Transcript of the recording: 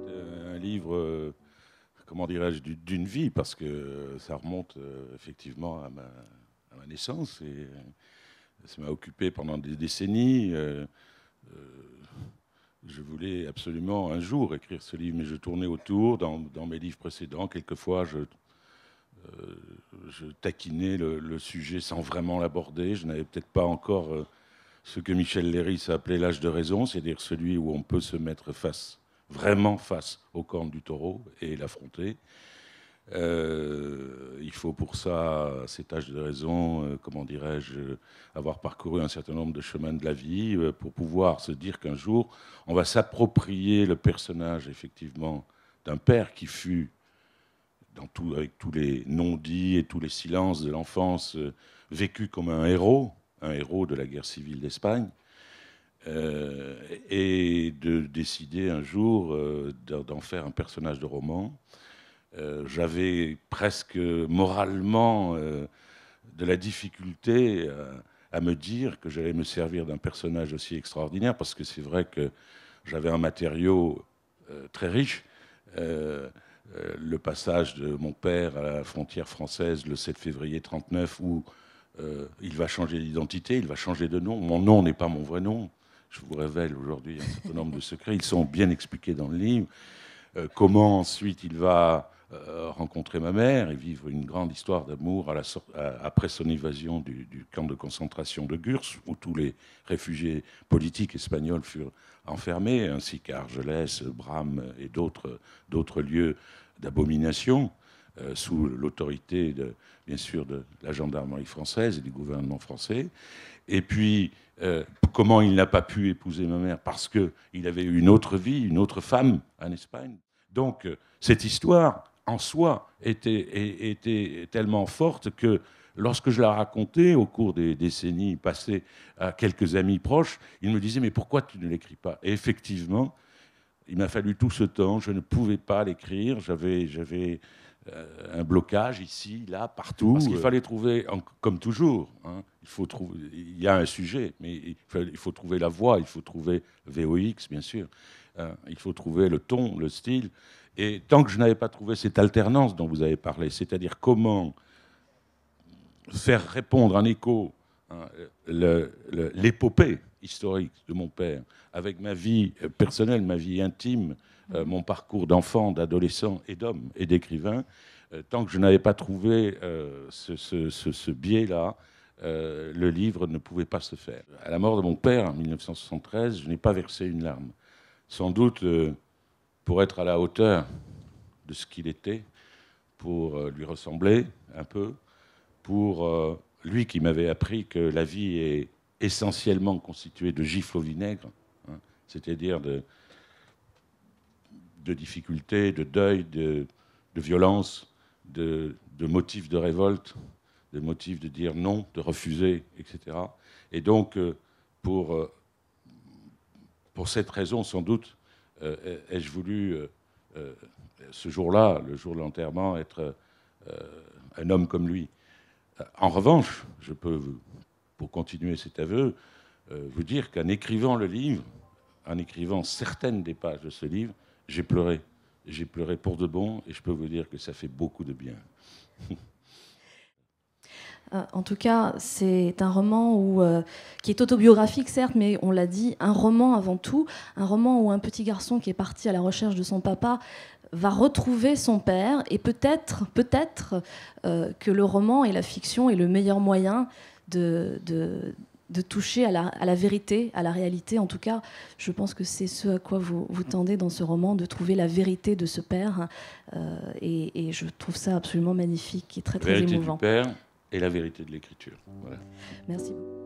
C'est un livre, comment dirais-je, d'une vie, parce que ça remonte effectivement à ma naissance, et ça m'a occupé pendant des décennies. Je voulais absolument un jour écrire ce livre, mais je tournais autour dans mes livres précédents. Quelquefois, je taquinais le sujet sans vraiment l'aborder. Je n'avais peut-être pas encore ce que Michel Léris a appelé l'âge de raison, c'est-à-dire celui où on peut se mettre vraiment face aux cornes du taureau et l'affronter. Il faut pour ça, à cet âge de raison, comment dirais-je, avoir parcouru un certain nombre de chemins de la vie pour pouvoir se dire qu'un jour, on va s'approprier le personnage, effectivement, d'un père qui fut, avec tous les non-dits et tous les silences de l'enfance, vécu comme un héros de la guerre civile d'Espagne, et de décider un jour d'en faire un personnage de roman. J'avais presque moralement de la difficulté à me dire que j'allais me servir d'un personnage aussi extraordinaire, parce que c'est vrai que j'avais un matériau très riche. Le passage de mon père à la frontière française le 7 février 1939, où il va changer d'identité, il va changer de nom. Mon nom n'est pas mon vrai nom. Je vous révèle aujourd'hui un certain nombre de secrets. Ils sont bien expliqués dans le livre. Comment ensuite il va rencontrer ma mère et vivre une grande histoire d'amour après son évasion du camp de concentration de Gurs, où tous les réfugiés politiques espagnols furent enfermés, ainsi qu'à Argelès, Bram et d'autres lieux d'abomination, sous l'autorité, bien sûr, de la gendarmerie française et du gouvernement français. Et puis, comment il n'a pas pu épouser ma mère, parce qu'il avait eu une autre vie, une autre femme en Espagne. Donc, cette histoire, en soi, était tellement forte que lorsque je la racontais au cours des décennies passées à quelques amis proches, ils me disaient « Mais pourquoi tu ne l'écris pas ?» Et effectivement, il m'a fallu tout ce temps, je ne pouvais pas l'écrire, j'avais un blocage ici, là, partout. Parce qu'il fallait trouver, comme toujours, hein, il y a un sujet, mais il faut trouver la voix, il faut trouver VOX, bien sûr, il faut trouver le ton, le style. Et tant que je n'avais pas trouvé cette alternance dont vous avez parlé, c'est-à-dire comment faire répondre en écho, hein, l'épopée historique de mon père avec ma vie personnelle, ma vie intime, mon parcours d'enfant, d'adolescent et d'homme et d'écrivain, tant que je n'avais pas trouvé ce biais-là, le livre ne pouvait pas se faire. À la mort de mon père en 1973, je n'ai pas versé une larme. Sans doute pour être à la hauteur de ce qu'il était, pour lui ressembler un peu, pour lui qui m'avait appris que la vie est essentiellement constituée de gifles au vinaigre, hein, c'est-à-dire de difficultés, de deuil, de violence, de motifs de révolte, de motifs de dire non, de refuser, etc. Et donc, pour cette raison, sans doute, ai-je voulu, ce jour-là, le jour de l'enterrement, être un homme comme lui. En revanche, je peux, pour continuer cet aveu, vous dire qu'en écrivant le livre, en écrivant certaines des pages de ce livre, j'ai pleuré. J'ai pleuré pour de bon, et je peux vous dire que ça fait beaucoup de bien. En tout cas, c'est un roman qui est autobiographique, certes, mais on l'a dit, un roman avant tout, un roman où un petit garçon qui est parti à la recherche de son papa va retrouver son père, et peut-être que le roman et la fiction est le meilleur moyen de toucher à la vérité, à la réalité. En tout cas, je pense que c'est ce à quoi vous tendez dans ce roman, de trouver la vérité de ce père, et je trouve ça absolument magnifique et très, très émouvant. La vérité du père et la vérité de l'écriture. Voilà. Merci beaucoup.